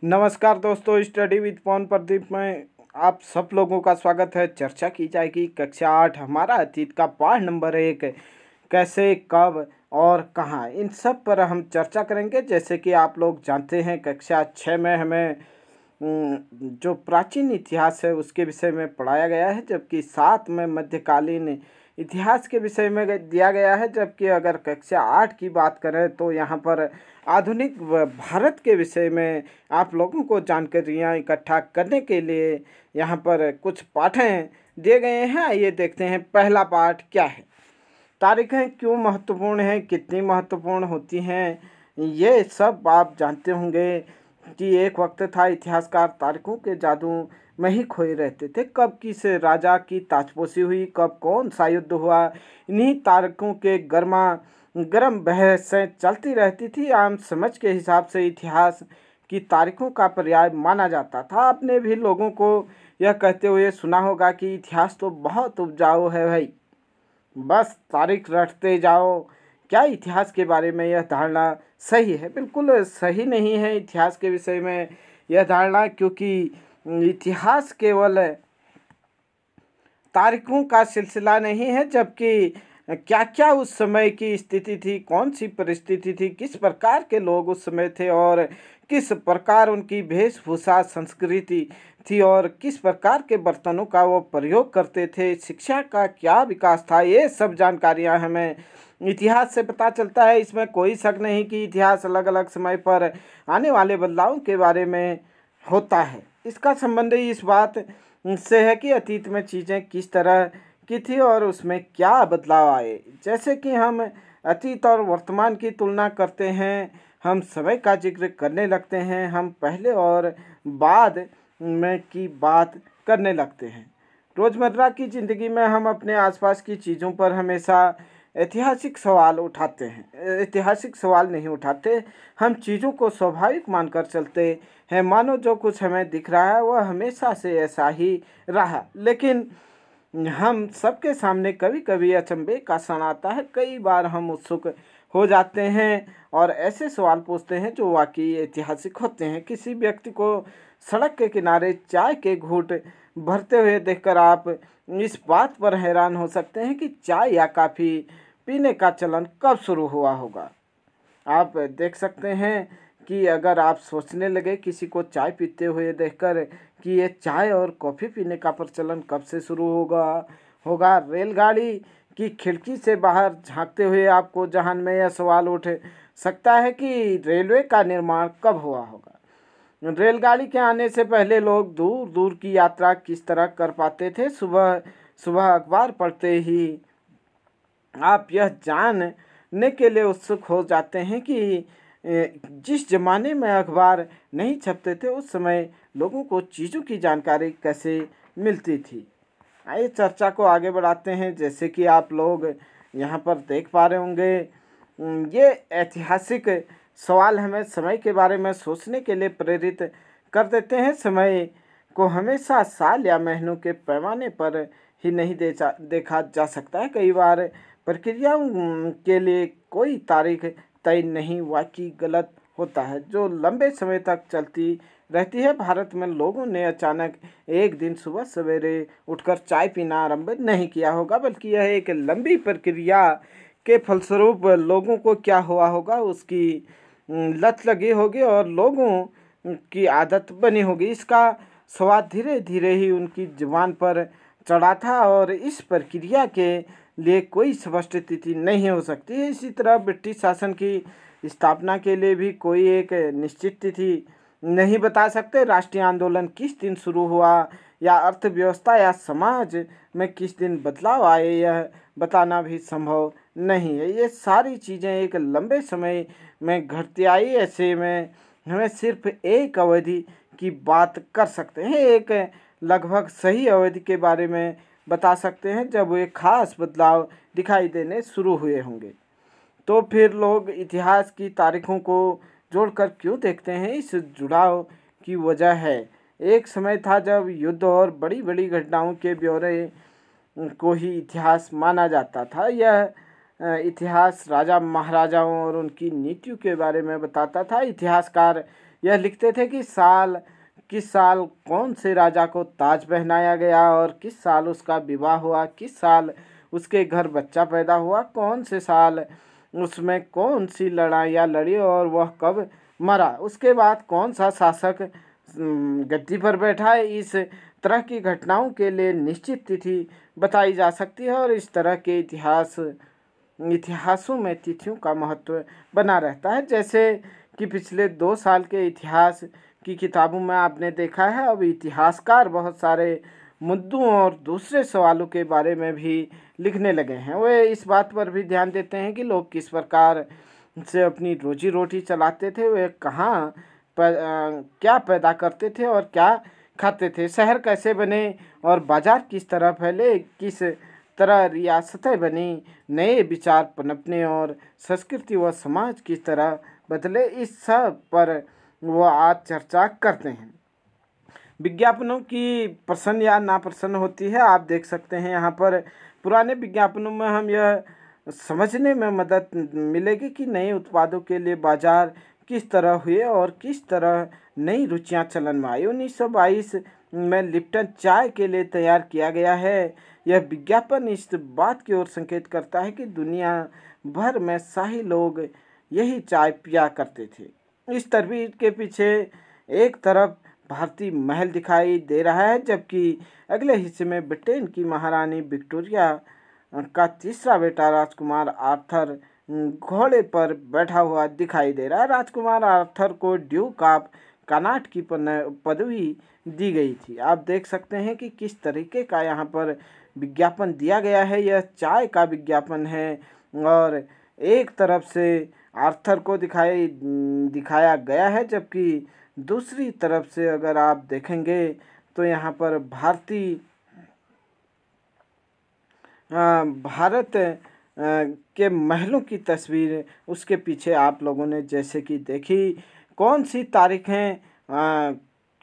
नमस्कार दोस्तों, study with पवन प्रदीप में आप सब लोगों का स्वागत है। चर्चा की जाएगी कक्षा 8 हमारा अतीत का पाठ नंबर 1 कैसे, कब और कहाँ, इन सब पर हम चर्चा करेंगे। जैसे कि आप लोग जानते हैं कक्षा 6 में हमें जो प्राचीन इतिहास है उसके विषय में पढ़ाया गया है, जबकि 7 में मध्यकालीन इतिहास के विषय में दिया गया है। जबकि अगर कक्षा 8 की बात करें तो यहाँ पर आधुनिक भारत के विषय में आप लोगों को जानकारियाँ इकट्ठा करने के लिए यहाँ पर कुछ पाठें दिए गए हैं। आइए देखते हैं पहला पाठ क्या है। तारीखें क्यों महत्वपूर्ण हैं, कितनी महत्वपूर्ण होती हैं, ये सब आप जानते होंगे कि एक वक्त था इतिहासकार तारीखों के जादू में ही खोए रहते थे। कब किस राजा की ताजपोशी हुई, कब कौन सा युद्ध हुआ, इन्हीं तारीखों के गर्म बहसें चलती रहती थी। आम समझ के हिसाब से इतिहास की तारीखों का पर्याय माना जाता था। आपने भी लोगों को यह कहते हुए सुना होगा कि इतिहास तो बहुत उपजाऊ है भाई, बस तारीख रटते जाओ। क्या इतिहास के बारे में यह धारणा सही है? बिल्कुल सही नहीं है इतिहास के विषय में यह धारणा, क्योंकि इतिहास केवल तारीखों का सिलसिला नहीं है, जबकि क्या क्या उस समय की स्थिति थी, कौन सी परिस्थिति थी, किस प्रकार के लोग उस समय थे और किस प्रकार उनकी वेशभूषा संस्कृति थी और किस प्रकार के बर्तनों का वो प्रयोग करते थे, शिक्षा का क्या विकास था, ये सब जानकारियाँ हमें इतिहास से पता चलता है। इसमें कोई शक नहीं कि इतिहास अलग अलग समय पर आने वाले बदलावों के बारे में होता है। इसका संबंध इस बात से है कि अतीत में चीज़ें किस तरह की थी और उसमें क्या बदलाव आए। जैसे कि हम अतीत और वर्तमान की तुलना करते हैं, हम समय का जिक्र करने लगते हैं, हम पहले और बाद में की बात करने लगते हैं। रोज़मर्रा की ज़िंदगी में हम अपने आसपास की चीज़ों पर हमेशा ऐतिहासिक सवाल उठाते हैं, ऐतिहासिक सवाल नहीं उठाते। हम चीज़ों को स्वाभाविक मानकर चलते हैं, मानो जो कुछ हमें दिख रहा है वह हमेशा से ऐसा ही रहा। लेकिन हम सबके सामने कभी कभी अचंभे का क्षण आता है। कई बार हम उत्सुक हो जाते हैं और ऐसे सवाल पूछते हैं जो वाकई ऐतिहासिक होते हैं। किसी व्यक्ति को सड़क के किनारे चाय के घूंट भरते हुए देखकर आप इस बात पर हैरान हो सकते हैं कि चाय या कॉफ़ी पीने का चलन कब शुरू हुआ होगा। आप देख सकते हैं कि अगर आप सोचने लगे किसी को चाय पीते हुए देखकर कि ये चाय और कॉफ़ी पीने का प्रचलन कब से शुरू होगा। रेलगाड़ी की खिड़की से बाहर झांकते हुए आपको जहन में यह सवाल उठ सकता है कि रेलवे का निर्माण कब हुआ होगा। रेलगाड़ी के आने से पहले लोग दूर दूर की यात्रा किस तरह कर पाते थे। सुबह सुबह अखबार पढ़ते ही आप यह जानने के लिए उत्सुक हो जाते हैं कि जिस जमाने में अखबार नहीं छपते थे उस समय लोगों को चीज़ों की जानकारी कैसे मिलती थी। आइए चर्चा को आगे बढ़ाते हैं। जैसे कि आप लोग यहाँ पर देख पा रहे होंगे, ये ऐतिहासिक सवाल हमें समय के बारे में सोचने के लिए प्रेरित कर देते हैं। समय को हमेशा साल या महीनों के पैमाने पर ही नहीं देखा जा सकता है। कई बार प्रक्रियाओं के लिए कोई तारीख तय नहीं, वाकई गलत होता है, जो लंबे समय तक चलती रहती है। भारत में लोगों ने अचानक एक दिन सुबह सवेरे उठकर चाय पीना आरंभ नहीं किया होगा, बल्कि यह एक लंबी प्रक्रिया के फलस्वरूप लोगों को क्या हुआ होगा, उसकी लत लगी होगी और लोगों की आदत बनी होगी। इसका स्वाद धीरे धीरे ही उनकी जुबान पर चढ़ा था और इस प्रक्रिया के लिए कोई स्पष्ट तिथि नहीं हो सकती है। इसी तरह ब्रिटिश शासन की स्थापना के लिए भी कोई एक निश्चित तिथि नहीं बता सकते। राष्ट्रीय आंदोलन किस दिन शुरू हुआ या अर्थव्यवस्था या समाज में किस दिन बदलाव आए, यह बताना भी संभव नहीं है। ये सारी चीज़ें एक लंबे समय में घटती आई। ऐसे में हमें सिर्फ एक अवधि की बात कर सकते हैं, एक लगभग सही अवधि के बारे में बता सकते हैं जब वे खास बदलाव दिखाई देने शुरू हुए होंगे। तो फिर लोग इतिहास की तारीखों को जोड़कर क्यों देखते हैं? इस जुड़ाव की वजह है, एक समय था जब युद्ध और बड़ी बड़ी घटनाओं के ब्यौरे को ही इतिहास माना जाता था। यह इतिहास राजा महाराजाओं और उनकी नीतियों के बारे में बताता था। इतिहासकार यह लिखते थे कि किस साल कौन से राजा को ताज पहनाया गया और किस साल उसका विवाह हुआ, किस साल उसके घर बच्चा पैदा हुआ, कौन से साल उसमें कौन सी लड़ाइयाँ लड़ी और वह कब मरा, उसके बाद कौन सा शासक गद्दी पर बैठा है। इस तरह की घटनाओं के लिए निश्चित तिथि बताई जा सकती है और इस तरह के इतिहासों में तिथियों का महत्व बना रहता है। जैसे कि पिछले 2 साल के इतिहास की किताबों में आपने देखा है, अब इतिहासकार बहुत सारे मुद्दों और दूसरे सवालों के बारे में भी लिखने लगे हैं। वे इस बात पर भी ध्यान देते हैं कि लोग किस प्रकार से अपनी रोजी रोटी चलाते थे, वे कहाँ क्या पैदा करते थे और क्या खाते थे, शहर कैसे बने और बाजार किस तरह फैले, किस तरह रियासतें बनी, नए विचार पनपने और संस्कृति व समाज किस तरह बदले, इस सब पर वो आज चर्चा करते हैं। विज्ञापनों की प्रसन्न या नाप्रसन्न होती है। आप देख सकते हैं यहाँ पर पुराने विज्ञापनों में हम यह समझने में मदद मिलेगी कि नए उत्पादों के लिए बाजार किस तरह हुए और किस तरह नई रुचियाँ चलन में आई। 1922 में लिप्टन चाय के लिए तैयार किया गया है। यह विज्ञापन इस बात की ओर संकेत करता है कि दुनिया भर में शाही लोग यही चाय पिया करते थे। इस तस्वीर के पीछे एक तरफ भारतीय महल दिखाई दे रहा है, जबकि अगले हिस्से में ब्रिटेन की महारानी विक्टोरिया का तीसरा बेटा राजकुमार आर्थर घोड़े पर बैठा हुआ दिखाई दे रहा है। राजकुमार आर्थर को ड्यूक ऑफ कनाट की पदवी दी गई थी। आप देख सकते हैं कि किस तरीके का यहाँ पर विज्ञापन दिया गया है। यह चाय का विज्ञापन है और एक तरफ से आर्थर को दिखाया गया है, जबकि दूसरी तरफ से अगर आप देखेंगे तो यहाँ पर भारत के महलों की तस्वीर उसके पीछे आप लोगों ने जैसे कि देखी। कौन सी तारीखें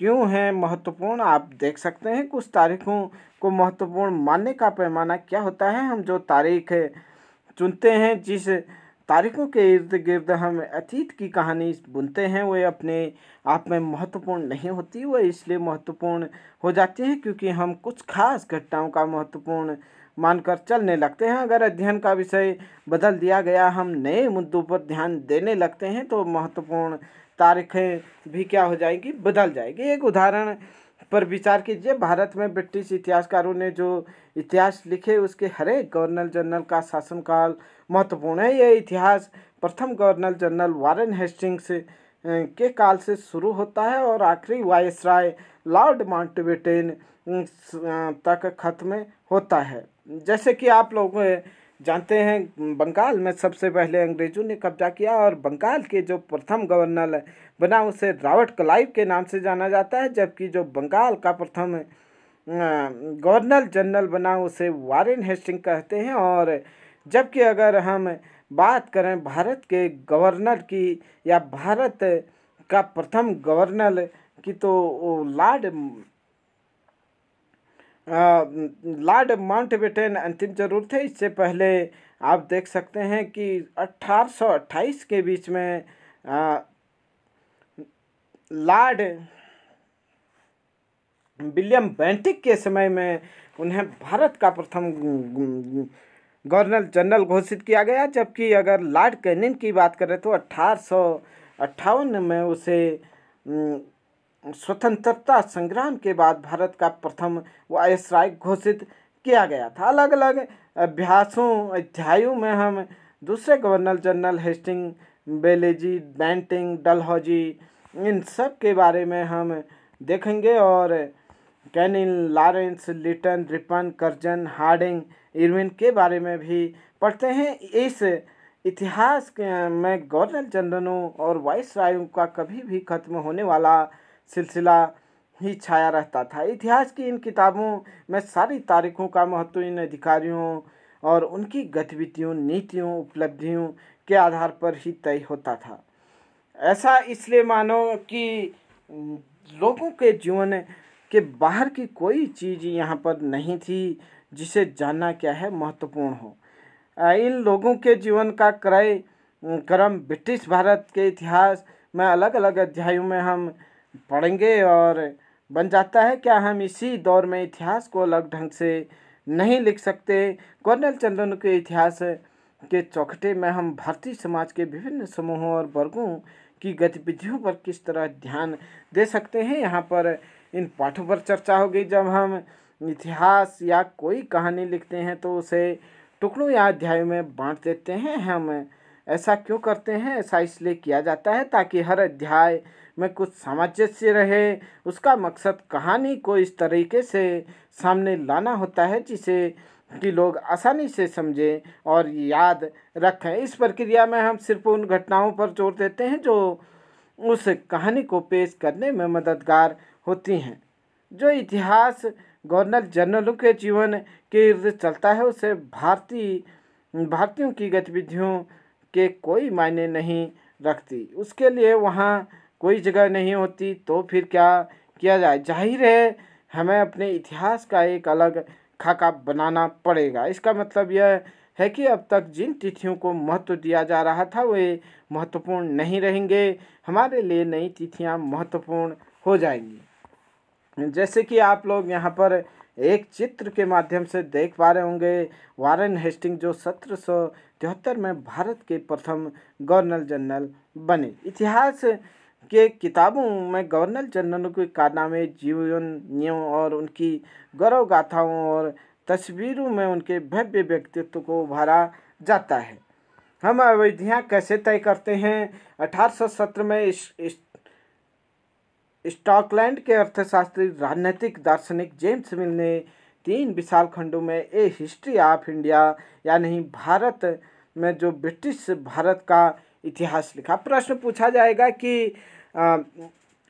क्यों हैं महत्वपूर्ण, आप देख सकते हैं। कुछ तारीखों को महत्वपूर्ण मानने का पैमाना क्या होता है। हम जो तारीख चुनते हैं, जिस तारीखों के इर्द गिर्द हम अतीत की कहानी बुनते हैं, वे अपने आप में महत्वपूर्ण नहीं होती। वह इसलिए महत्वपूर्ण हो जाती हैं क्योंकि हम कुछ खास घटनाओं का महत्वपूर्ण मानकर चलने लगते हैं। अगर अध्ययन का विषय बदल दिया गया, हम नए मुद्दों पर ध्यान देने लगते हैं, तो महत्वपूर्ण तारीखें भी क्या हो जाएगी, बदल जाएगी। एक उदाहरण पर विचार कीजिए। भारत में ब्रिटिश इतिहासकारों ने जो इतिहास लिखे, उसके हर एक गवर्नर जनरल का शासनकाल महत्वपूर्ण है। यह इतिहास प्रथम गवर्नर जनरल वारेन हेस्टिंग्स के काल से शुरू होता है और आखिरी वायसराय लॉर्ड माउंटबेटन तक खत्म होता है। जैसे कि आप लोग जानते हैं, बंगाल में सबसे पहले अंग्रेजों ने कब्जा किया और बंगाल के जो प्रथम गवर्नर बना उसे रॉबर्ट क्लाइव के नाम से जाना जाता है, जबकि जो बंगाल का प्रथम गवर्नर जनरल बना उसे वारेन हेस्टिंग कहते हैं। और जबकि अगर हम बात करें भारत के गवर्नर की या भारत का प्रथम गवर्नर की, तो लॉर्ड माउंटबेटन अंतिम जरूर थे। इससे पहले आप देख सकते हैं कि 1828 के बीच में लॉर्ड विलियम बेंटिक के समय में उन्हें भारत का प्रथम गवर्नर जनरल घोषित किया गया। जबकि अगर लॉर्ड कैनिंग की बात करें तो 1858 में उसे स्वतंत्रता संग्राम के बाद भारत का प्रथम वायसराय घोषित किया गया था। अलग अलग अध्यायों में हम दूसरे गवर्नर जनरल हेस्टिंग, बेलेजी, बेंटिंग, डलहौजी, इन सब के बारे में हम देखेंगे और Canning, Lawrence, Lytton, Ripon, Curzon, Hardinge, Irwin के बारे में भी पढ़ते हैं। इस इतिहास में गवर्नर जनरलों और वाइसरायों का कभी भी खत्म होने वाला सिलसिला ही छाया रहता था। इतिहास की इन किताबों में सारी तारीखों का महत्व इन अधिकारियों और उनकी गतिविधियों, नीतियों, उपलब्धियों के आधार पर ही तय होता था। ऐसा इसलिए मानो कि लोगों के जीवन के बाहर की कोई चीज़ यहाँ पर नहीं थी जिसे जानना क्या है महत्वपूर्ण हो। इन लोगों के जीवन का क्रम ब्रिटिश भारत के इतिहास में अलग अलग अध्यायों में हम पढ़ेंगे और बन जाता है क्या हम इसी दौर में इतिहास को अलग ढंग से नहीं लिख सकते। कर्नल चंद्रन के इतिहास के चौखटे में हम भारतीय समाज के विभिन्न समूहों और वर्गों की गतिविधियों पर किस तरह ध्यान दे सकते हैं, यहाँ पर इन पाठों पर चर्चा होगी। जब हम इतिहास या कोई कहानी लिखते हैं तो उसे टुकड़ों या अध्यायों में बांट देते हैं। हम ऐसा क्यों करते हैं? ऐसा इसलिए किया जाता है ताकि हर अध्याय में कुछ सामंजस्य रहे। उसका मकसद कहानी को इस तरीके से सामने लाना होता है जिसे कि लोग आसानी से समझें और याद रखें। इस प्रक्रिया में हम सिर्फ उन घटनाओं पर जोर देते हैं जो उस कहानी को पेश करने में मददगार होती हैं। जो इतिहास गवर्नर जनरलों के जीवन के इर्द चलता है उसे भारतीयों की गतिविधियों के कोई मायने नहीं रखती, उसके लिए वहाँ कोई जगह नहीं होती। तो फिर क्या किया जाए? जाहिर है हमें अपने इतिहास का एक अलग खाका बनाना पड़ेगा। इसका मतलब यह है कि अब तक जिन तिथियों को महत्व दिया जा रहा था वे महत्वपूर्ण नहीं रहेंगे। हमारे लिए नई तिथियां महत्वपूर्ण हो जाएंगी। जैसे कि आप लोग यहाँ पर एक चित्र के माध्यम से देख पा रहे होंगे, वारेन हेस्टिंग जो 1773 में भारत के प्रथम गवर्नर जनरल बने। इतिहास के किताबों में गवर्नर जनरल के कारनामे, जीवनियों और उनकी गौरव गाथाओं और तस्वीरों में उनके भव्य व्यक्तित्व को उभारा जाता है। हम अवधियाँ कैसे तय करते हैं? 1817 में स्कॉटलैंड के अर्थशास्त्री राजनीतिक दार्शनिक जेम्स मिल ने 3 विशाल खंडों में ए हिस्ट्री ऑफ इंडिया यानी भारत में जो ब्रिटिश भारत का इतिहास लिखा। प्रश्न पूछा जाएगा कि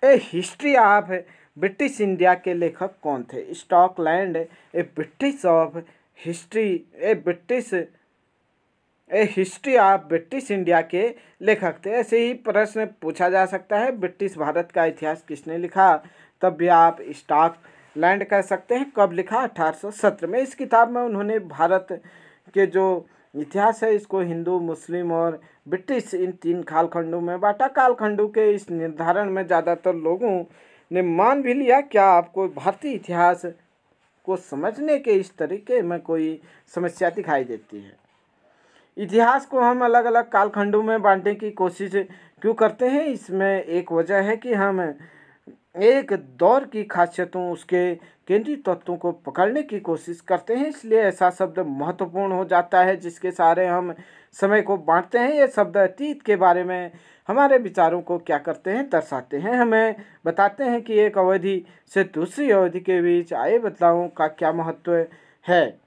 ए हिस्ट्री ऑफ ब्रिटिश इंडिया के लेखक कौन थे? Scotland A history of British India के लेखक थे। ऐसे ही प्रश्न पूछा जा सकता है ब्रिटिश भारत का इतिहास किसने लिखा? तब भी आप स्कॉटलैंड कह सकते हैं। कब लिखा? 1817 में। इस किताब में उन्होंने भारत के जो इतिहास है इसको हिंदू, मुस्लिम और ब्रिटिश इन 3 कालखंडों में बांटा। कालखंडों के इस निर्धारण में ज़्यादातर लोगों ने मान भी लिया। क्या आपको भारतीय इतिहास को समझने के इस तरीके में कोई समस्या दिखाई देती है? इतिहास को हम अलग अलग कालखंडों में बांटने की कोशिश क्यों करते हैं? इसमें एक वजह है कि हम एक दौर की खासियतों, उसके केंद्रीय तत्वों को पकड़ने की कोशिश करते हैं। इसलिए ऐसा शब्द महत्वपूर्ण हो जाता है जिसके सहारे हम समय को बांटते हैं। ये शब्द अतीत के बारे में हमारे विचारों को क्या करते हैं? दर्शाते हैं। हमें बताते हैं कि एक अवधि से दूसरी अवधि के बीच आए बदलावों का क्या महत्व है।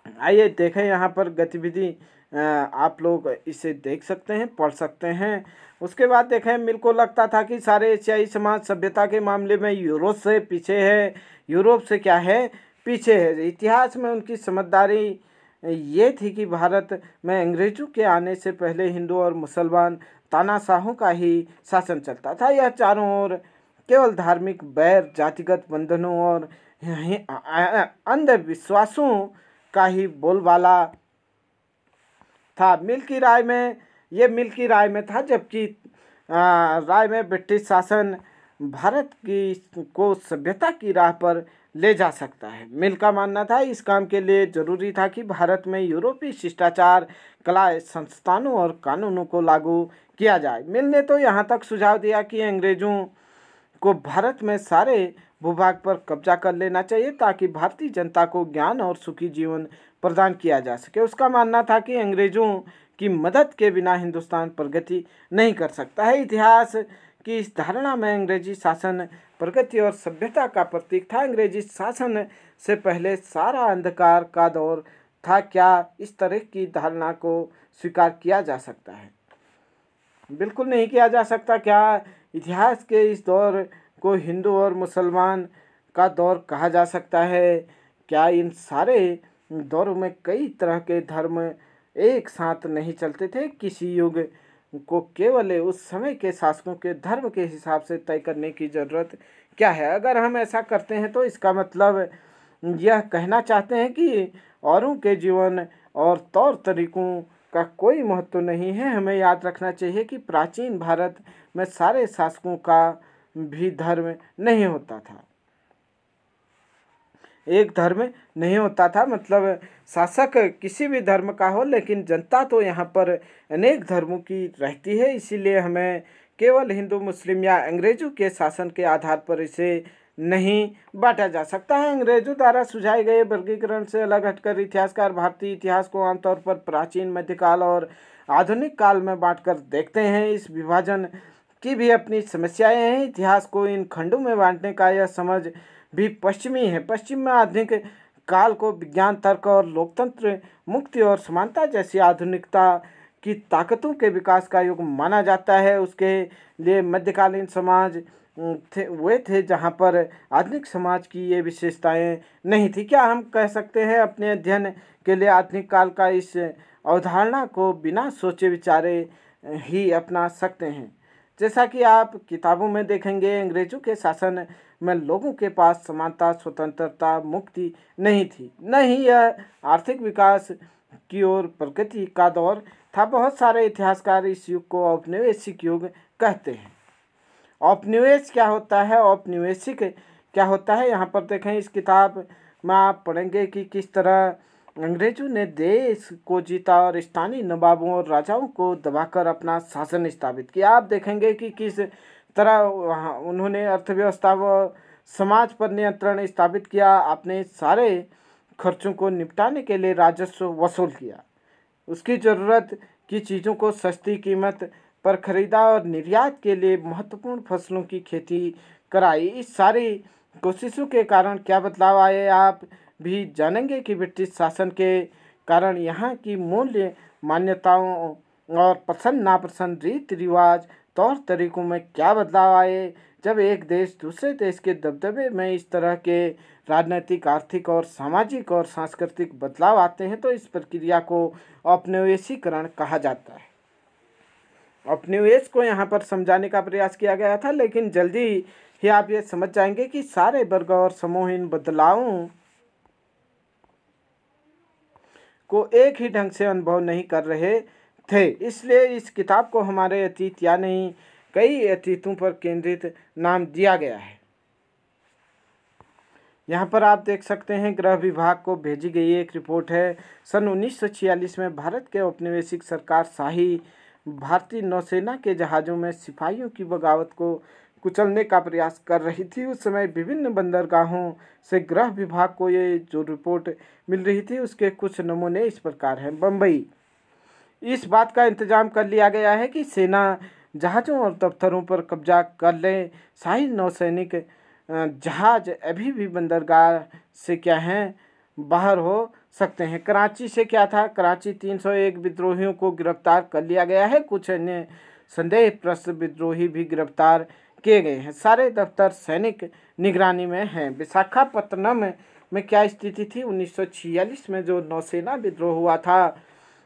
आइए देखें यहाँ पर गतिविधि, आप लोग इसे देख सकते हैं, पढ़ सकते हैं। उसके बाद देखें, मिल को लगता था कि सारे एशियाई समाज सभ्यता के मामले में यूरोप से पीछे है। यूरोप से क्या है? पीछे है। इतिहास में उनकी समझदारी ये थी कि भारत में अंग्रेजों के आने से पहले हिंदू और मुसलमान तानाशाहों का ही शासन चलता था। यह चारों ओर केवल धार्मिक बैर, जातिगत बंधनों और अंधविश्वासों का ही बोलबाला था। मिल की राय में था, जबकि राय में ब्रिटिश शासन भारत की को सभ्यता की राह पर ले जा सकता है। मिल का मानना था इस काम के लिए जरूरी था कि भारत में यूरोपीय शिष्टाचार, कला, संस्थानों और कानूनों को लागू किया जाए। मिल ने तो यहाँ तक सुझाव दिया कि अंग्रेजों को भारत में सारे भूभाग पर कब्जा कर लेना चाहिए ताकि भारतीय जनता को ज्ञान और सुखी जीवन प्रदान किया जा सके। उसका मानना था कि अंग्रेजों की मदद के बिना हिंदुस्तान प्रगति नहीं कर सकता है। इतिहास की इस धारणा में अंग्रेजी शासन प्रगति और सभ्यता का प्रतीक था। अंग्रेजी शासन से पहले सारा अंधकार का दौर था। क्या इस तरह की धारणा को स्वीकार किया जा सकता है? बिल्कुल नहीं किया जा सकता। क्या इतिहास के इस दौर को हिंदू और मुसलमान का दौर कहा जा सकता है? क्या इन सारे दौरों में कई तरह के धर्म एक साथ नहीं चलते थे? किसी युग को केवल उस समय के शासकों के धर्म के हिसाब से तय करने की ज़रूरत क्या है? अगर हम ऐसा करते हैं तो इसका मतलब यह कहना चाहते हैं कि औरों के जीवन और तौर तरीकों का कोई महत्व नहीं है। हमें याद रखना चाहिए कि प्राचीन भारत में सारे शासकों का भी धर्म नहीं होता था, एक धर्म नहीं होता था, मतलब शासक किसी भी धर्म का हो, लेकिन जनता तो यहाँ पर अनेक धर्मों की रहती है। इसीलिए हमें केवल हिंदू मुस्लिम या अंग्रेजों के शासन के आधार पर इसे नहीं बांटा जा सकता है। अंग्रेजों द्वारा सुझाए गए वर्गीकरण से अलग हटकर इतिहासकार भारतीय इतिहास को आमतौर पर प्राचीन, मध्यकाल और आधुनिक काल में बांटकर देखते हैं। इस विभाजन की भी अपनी समस्याएं हैं। इतिहास को इन खंडों में बांटने का यह समझ भी पश्चिमी है। पश्चिम में आधुनिक काल को विज्ञान, तर्क और लोकतंत्र, मुक्ति और समानता जैसी आधुनिकता की ताकतों के विकास का युग माना जाता है। उसके लिए मध्यकालीन समाज वे थे जहाँ पर आधुनिक समाज की ये विशेषताएं नहीं थी। क्या हम कह सकते हैं अपने अध्ययन के लिए आधुनिक काल का इस अवधारणा को बिना सोचे विचारे ही अपना सकते हैं? जैसा कि आप किताबों में देखेंगे, अंग्रेजों के शासन में लोगों के पास समानता, स्वतंत्रता, मुक्ति नहीं थी, न ही यह आर्थिक विकास की ओर प्रगति का दौर था। बहुत सारे इतिहासकार इस युग को औपनिवेशिक युग कहते हैं। औपनिवेश क्या होता है, औपनिवेशिक क्या होता है, यहाँ पर देखें। इस किताब में आप पढ़ेंगे कि किस तरह अंग्रेजों ने देश को जीता और स्थानीय नवाबों और राजाओं को दबाकर अपना शासन स्थापित किया। आप देखेंगे कि किस तरह उन्होंने अर्थव्यवस्था व समाज पर नियंत्रण स्थापित किया। अपने सारे खर्चों को निपटाने के लिए राजस्व वसूल किया, उसकी ज़रूरत की चीज़ों को सस्ती कीमत पर खरीदा और निर्यात के लिए महत्वपूर्ण फसलों की खेती कराई। इस सारी कोशिशों के कारण क्या बदलाव आए आप भी जानेंगे कि ब्रिटिश शासन के कारण यहाँ की मूल्य मान्यताओं और पसंद नापसंद, रीति रिवाज, तौर तरीकों में क्या बदलाव आए। जब एक देश दूसरे देश के दबदबे में इस तरह के राजनीतिक, आर्थिक और सामाजिक और सांस्कृतिक बदलाव आते हैं तो इस प्रक्रिया को औपनिवेशीकरण कहा जाता है। उपनिवेश को यहाँ पर समझाने का प्रयास किया गया था, लेकिन जल्दी ही आप ये समझ जाएंगे कि सारे वर्ग और समूह इन बदलावों को एक ही ढंग से अनुभव नहीं कर रहे थे। इसलिए इस किताब को हमारे अतीत या नहीं कई अतीतों पर केंद्रित नाम दिया गया है। यहाँ पर आप देख सकते हैं, गृह विभाग को भेजी गई एक रिपोर्ट है। सन 1946 में भारत के औपनिवेशिक सरकार शाही भारतीय नौसेना के जहाज़ों में सिपाहियों की बगावत को कुचलने का प्रयास कर रही थी। उस समय विभिन्न बंदरगाहों से गृह विभाग को ये जो रिपोर्ट मिल रही थी उसके कुछ नमूने इस प्रकार हैं। बम्बई, इस बात का इंतजाम कर लिया गया है कि सेना जहाज़ों और दफ्तरों पर कब्जा कर ले। शाही नौसैनिक जहाज अभी भी बंदरगाह से क्या हैं, बाहर हो सकते हैं। कराची से क्या था, कराची 301 विद्रोहियों को गिरफ्तार कर लिया गया है। कुछ अन्य संदेहप्रस्त विद्रोही भी गिरफ्तार किए गए हैं। सारे दफ्तर सैनिक निगरानी में हैं। विशाखापत्तनम में क्या स्थिति थी, 1946 में जो नौसेना विद्रोह हुआ था,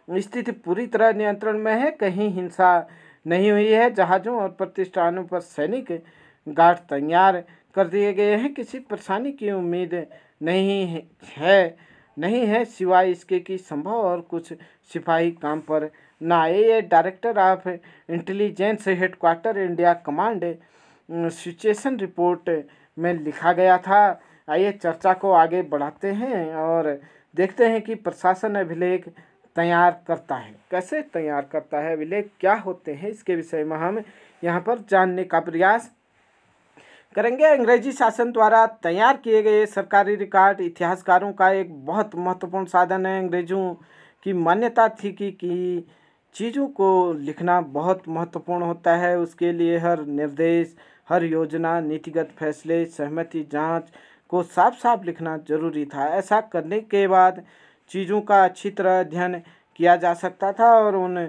स्थिति पूरी तरह नियंत्रण में है, कहीं हिंसा नहीं हुई है। जहाज़ों और प्रतिष्ठानों पर सैनिक गार्ड तैयार कर दिए गए हैं। किसी परेशानी की उम्मीद नहीं है सिवाय इसके कि संभव और कुछ सिपाही काम पर ना आए। ये director of intelligence headquarter India command situation report में लिखा गया था। आइए चर्चा को आगे बढ़ाते हैं और देखते हैं कि प्रशासन अभिलेख तैयार करता है। कैसे तैयार करता है अभिलेख, क्या होते हैं, इसके विषय में हम यहाँ पर जानने का प्रयास करेंगे। अंग्रेजी शासन द्वारा तैयार किए गए सरकारी रिकॉर्ड इतिहासकारों का एक बहुत महत्वपूर्ण साधन है। अंग्रेजों की मान्यता थी कि चीज़ों को लिखना बहुत महत्वपूर्ण होता है। उसके लिए हर निर्देश, हर योजना, नीतिगत फैसले, सहमति, जांच को साफ साफ लिखना जरूरी था। ऐसा करने के बाद चीज़ों का अच्छी तरह अध्ययन किया जा सकता था और उन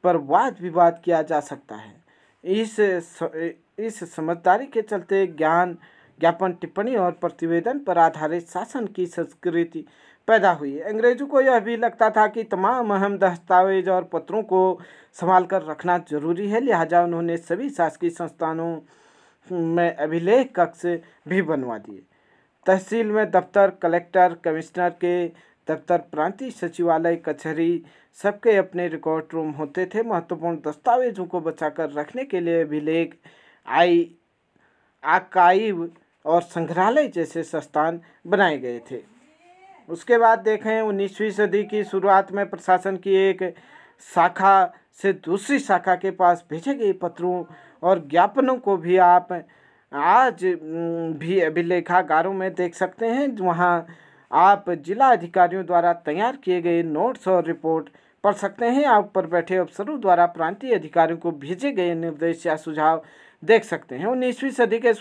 पर वाद विवाद किया जा सकता है। इस समझदारी के चलते ज्ञापन, टिप्पणी और प्रतिवेदन पर आधारित शासन की संस्कृति पैदा हुई। अंग्रेजों को यह भी लगता था कि तमाम अहम दस्तावेज और पत्रों को संभाल कर रखना जरूरी है, लिहाजा उन्होंने सभी शासकीय संस्थानों में अभिलेख कक्ष भी बनवा दिए। तहसील में दफ्तर, कलेक्टर, कमिश्नर के दफ्तर, प्रांतीय सचिवालय, कचहरी सबके अपने रिकॉर्ड रूम होते थे। महत्वपूर्ण दस्तावेजों को बचाकर रखने के लिए अभिलेख, आर्काइव और संग्रहालय जैसे संस्थान बनाए गए थे। उसके बाद देखें 19वीं सदी की शुरुआत में प्रशासन की एक शाखा से दूसरी शाखा के पास भेजे गए पत्रों और ज्ञापनों को भी आप आज भी अभिलेखागारों में देख सकते हैं। वहाँ आप जिला अधिकारियों द्वारा तैयार किए गए नोट्स और रिपोर्ट पढ़ सकते हैं। आप ऊपर बैठे अफसरों द्वारा प्रांतीय अधिकारियों को भेजे गए निर्देश या सुझाव देख सकते हैं। 19वीं सदी के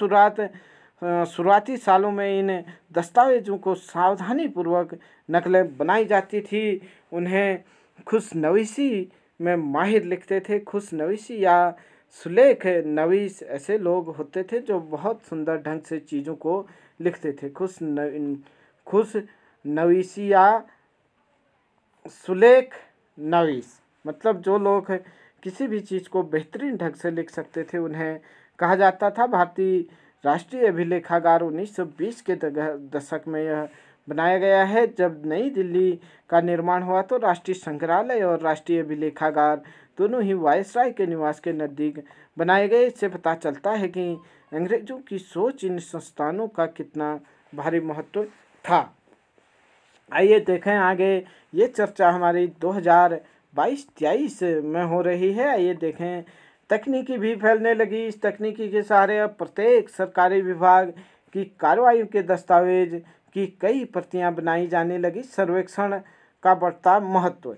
शुरुआती सालों में इन दस्तावेजों को सावधानीपूर्वक नकलें बनाई जाती थी। उन्हें खुशनवीसी में माहिर लिखते थे। खुशनवीसी या सुलेख नवीस ऐसे लोग होते थे जो बहुत सुंदर ढंग से चीज़ों को लिखते थे। खुशनवीसी या सुलेख नवीस मतलब जो लोग किसी भी चीज़ को बेहतरीन ढंग से लिख सकते थे उन्हें कहा जाता था। भारतीय राष्ट्रीय अभिलेखागार 1920 के दशक में यह बनाया गया है। जब नई दिल्ली का निर्माण हुआ तो राष्ट्रीय संग्रहालय और राष्ट्रीय अभिलेखागार दोनों ही वायसराय के निवास के नज़दीक बनाए गए। इससे पता चलता है कि अंग्रेजों की सोच इन संस्थानों का कितना भारी महत्व था। आइए देखें आगे, ये चर्चा हमारी 2022-23 में हो रही है। आइए देखें, तकनीकी भी फैलने लगी। इस तकनीकी के सहारे अब प्रत्येक सरकारी विभाग की कार्रवाई के दस्तावेज की कई प्रतियां बनाई जाने लगी। सर्वेक्षण का बढ़ता महत्व।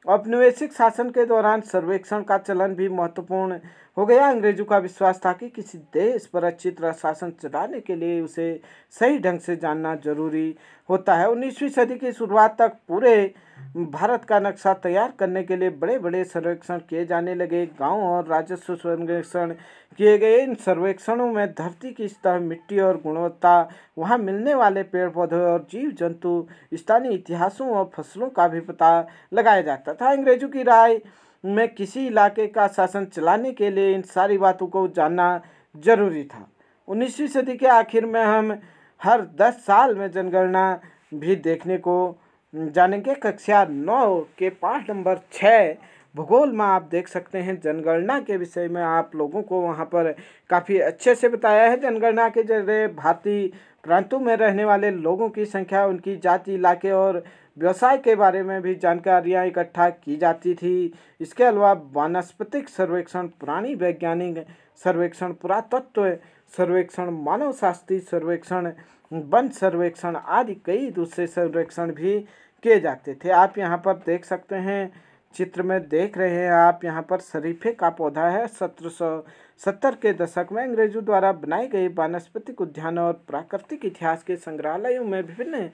औपनिवेशिक शासन के दौरान सर्वेक्षण का चलन भी महत्वपूर्ण हो गया। अंग्रेजों का विश्वास था कि किसी देश पर अच्छी तरह शासन चलाने के लिए उसे सही ढंग से जानना जरूरी होता है। 19वीं सदी की शुरुआत तक पूरे भारत का नक्शा तैयार करने के लिए बड़े बड़े सर्वेक्षण किए जाने लगे। गांव और राजस्व सर्वेक्षण किए गए। इन सर्वेक्षणों में धरती की सतह, मिट्टी और गुणवत्ता, वहां मिलने वाले पेड़ पौधे और जीव जंतु, स्थानीय इतिहासों और फसलों का भी पता लगाया जाता था। अंग्रेजों की राय में किसी इलाके का शासन चलाने के लिए इन सारी बातों को जानना जरूरी था। 19वीं सदी के आखिर में हम हर 10 साल में जनगणना भी देखने को जानेंगे। कक्षा 9 के पाठ नंबर 6 भूगोल में आप देख सकते हैं जनगणना के विषय में आप लोगों को वहाँ पर काफ़ी अच्छे से बताया है। जनगणना के जरिए भारतीय प्रांतों में रहने वाले लोगों की संख्या, उनकी जाति, इलाके और व्यवसाय के बारे में भी जानकारियाँ इकट्ठा की जाती थी। इसके अलावा वानस्पतिक सर्वेक्षण, प्राणी वैज्ञानिक सर्वेक्षण, पुरातत्व सर्वेक्षण, मानव शास्त्रीय सर्वेक्षण, वन सर्वेक्षण आदि कई दूसरे सर्वेक्षण भी किए जाते थे। आप यहाँ पर देख सकते हैं, चित्र में देख रहे हैं आप यहाँ पर शरीफे का पौधा है। 1770 के दशक में अंग्रेजों द्वारा बनाए गए वानस्पतिक उद्यान और प्राकृतिक इतिहास के संग्रहालयों में विभिन्न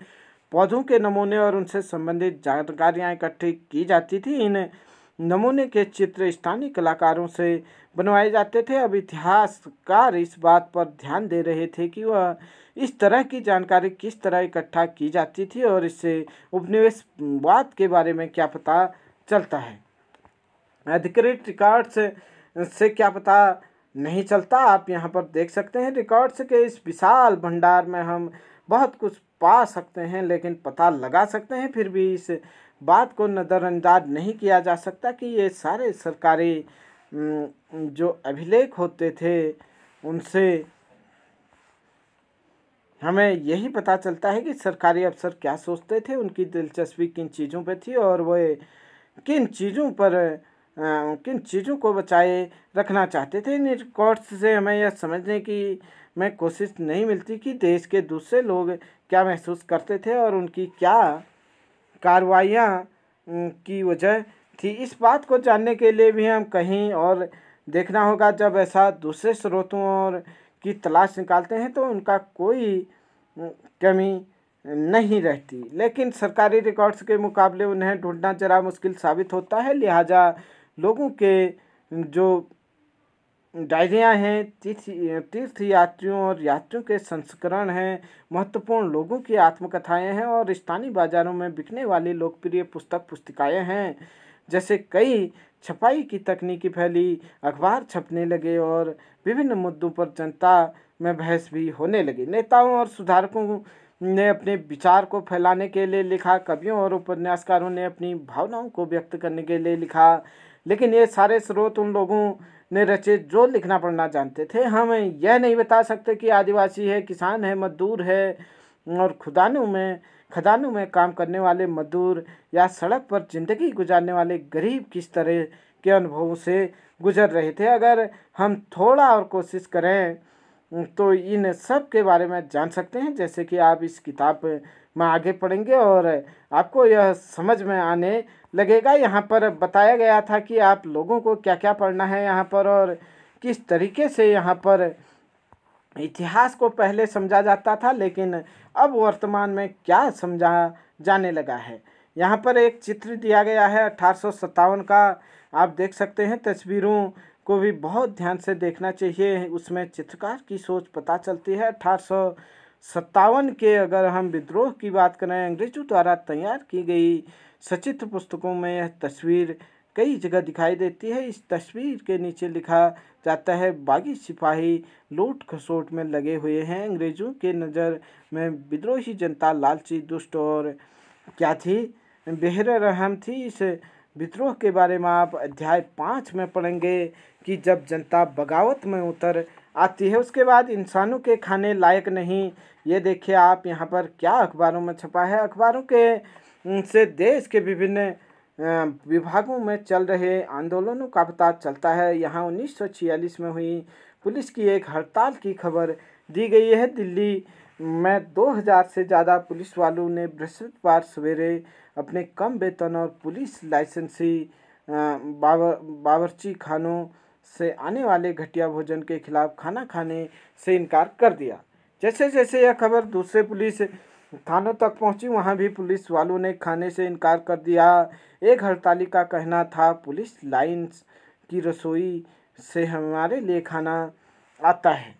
पौधों के नमूने और उनसे संबंधित जानकारियाँ इकट्ठी की जाती थी। इन नमूने के चित्र स्थानीय कलाकारों से बनवाए जाते थे। अब इतिहासकार इस बात पर ध्यान दे रहे थे कि वह इस तरह की जानकारी किस तरह इकट्ठा की जाती थी और इससे उपनिवेशवाद के बारे में क्या पता चलता है। अधिकृत रिकॉर्ड्स से क्या पता नहीं चलता। आप यहाँ पर देख सकते हैं रिकॉर्ड्स के इस विशाल भंडार में हम बहुत कुछ पा सकते हैं, लेकिन पता लगा सकते हैं। फिर भी इस बात को नज़रअंदाज नहीं किया जा सकता कि ये सारे सरकारी जो अभिलेख होते थे उनसे हमें यही पता चलता है कि सरकारी अफसर क्या सोचते थे, उनकी दिलचस्पी किन चीज़ों पे थी और वे किन चीज़ों को बचाए रखना चाहते थे। इन रिकॉर्ड्स से हमें यह समझने की में कोशिश नहीं मिलती कि देश के दूसरे लोग क्या महसूस करते थे और उनकी क्या कार्रवाइयाँ की वजह थी। इस बात को जानने के लिए भी हम कहीं और देखना होगा। जब ऐसा दूसरे स्रोतों और की तलाश निकालते हैं तो उनका कोई कमी नहीं रहती, लेकिन सरकारी रिकॉर्ड्स के मुकाबले उन्हें ढूंढना जरा मुश्किल साबित होता है। लिहाजा लोगों के जो डायरियाँ हैं, तीर्थ यात्रियों और यात्रियों के संस्करण हैं, महत्वपूर्ण लोगों की आत्मकथाएं हैं और स्थानीय बाज़ारों में बिकने वाली लोकप्रिय पुस्तिकाएँ हैं। जैसे कई छपाई की तकनीकी फैली, अखबार छपने लगे और विभिन्न मुद्दों पर जनता में बहस भी होने लगी। नेताओं और सुधारकों ने अपने विचार को फैलाने के लिए लिखा, कवियों और उपन्यासकारों ने अपनी भावनाओं को व्यक्त करने के लिए लिखा। लेकिन ये सारे स्रोत उन लोगों ने रचे जो लिखना पढ़ना जानते थे। हम यह नहीं बता सकते कि आदिवासी है, किसान है, मजदूर है और खदानों में काम करने वाले मजदूर या सड़क पर जिंदगी गुजारने वाले गरीब किस तरह के अनुभवों से गुजर रहे थे। अगर हम थोड़ा और कोशिश करें तो इन सब के बारे में जान सकते हैं। जैसे कि आप इस किताब में आगे पढ़ेंगे और आपको यह समझ में आने लगेगा। यहाँ पर बताया गया था कि आप लोगों को क्या क्या पढ़ना है यहाँ पर, और किस तरीके से यहाँ पर इतिहास को पहले समझा जाता था, लेकिन अब वर्तमान में क्या समझा जाने लगा है। यहाँ पर एक चित्र दिया गया है 1857 का, आप देख सकते हैं। तस्वीरों को भी बहुत ध्यान से देखना चाहिए, उसमें चित्रकार की सोच पता चलती है। 1857 के अगर हम विद्रोह की बात करें, अंग्रेजों द्वारा तैयार की गई सचित्र पुस्तकों में यह तस्वीर कई जगह दिखाई देती है। इस तस्वीर के नीचे लिखा जाता है, बागी सिपाही लूट खसोट में लगे हुए हैं। अंग्रेजों के नज़र में विद्रोही जनता लालची, दुष्ट और क्या थी, बेरहम थी। इस विद्रोह के बारे में आप अध्याय 5 में पढ़ेंगे कि जब जनता बगावत में उतर आती है, उसके बाद इंसानों के खाने लायक नहीं। ये देखिए आप यहाँ पर क्या अखबारों में छपा है। अखबारों के से देश के विभिन्न विभागों में चल रहे आंदोलनों का पता चलता है। यहाँ 1946 में हुई पुलिस की एक हड़ताल की खबर दी गई है। दिल्ली में 2000 से ज़्यादा पुलिस वालों ने बृहस्पतिवार सवेरे अपने कम वेतन और पुलिस लाइसेंसी बावर्ची खानों से आने वाले घटिया भोजन के खिलाफ खाना खाने से इनकार कर दिया। जैसे जैसे यह खबर दूसरे पुलिस थानों तक पहुंची, वहां भी पुलिस वालों ने खाने से इनकार कर दिया। एक हड़ताली का कहना था, पुलिस लाइन्स की रसोई से हमारे लिए खाना आता है,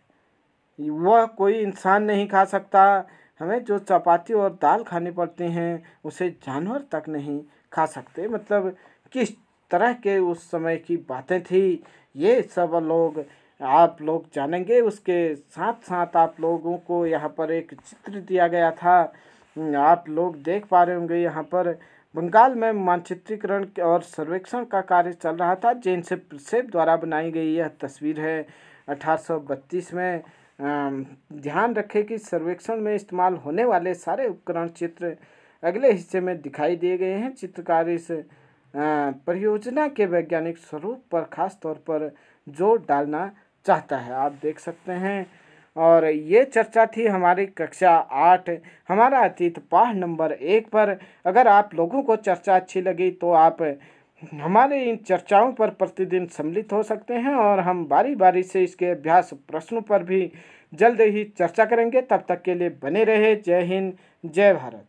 वह कोई इंसान नहीं खा सकता। हमें जो चपाती और दाल खानी पड़ती हैं उसे जानवर तक नहीं खा सकते। मतलब किस तरह के उस समय की बातें थी, ये सब आप लोग जानेंगे। उसके साथ साथ आप लोगों को यहाँ पर एक चित्र दिया गया था, आप लोग देख पा रहे होंगे। यहाँ पर बंगाल में मानचित्रीकरण और सर्वेक्षण का कार्य चल रहा था। जेम्स प्रिसेप द्वारा बनाई गई यह तस्वीर है 1832 में। ध्यान रखें कि सर्वेक्षण में इस्तेमाल होने वाले सारे उपकरण चित्र अगले हिस्से में दिखाई दिए गए हैं। चित्रकार इस परियोजना के वैज्ञानिक स्वरूप पर खास तौर पर जोर डालना चाहता है, आप देख सकते हैं। और ये चर्चा थी हमारी कक्षा 8 हमारा अतीत पाठ नंबर 1 पर। अगर आप लोगों को चर्चा अच्छी लगी तो आप हमारे इन चर्चाओं पर प्रतिदिन सम्मिलित हो सकते हैं, और हम बारी बारी से इसके अभ्यास प्रश्नों पर भी जल्द ही चर्चा करेंगे। तब तक के लिए बने रहे। जय हिंद, जय भारत।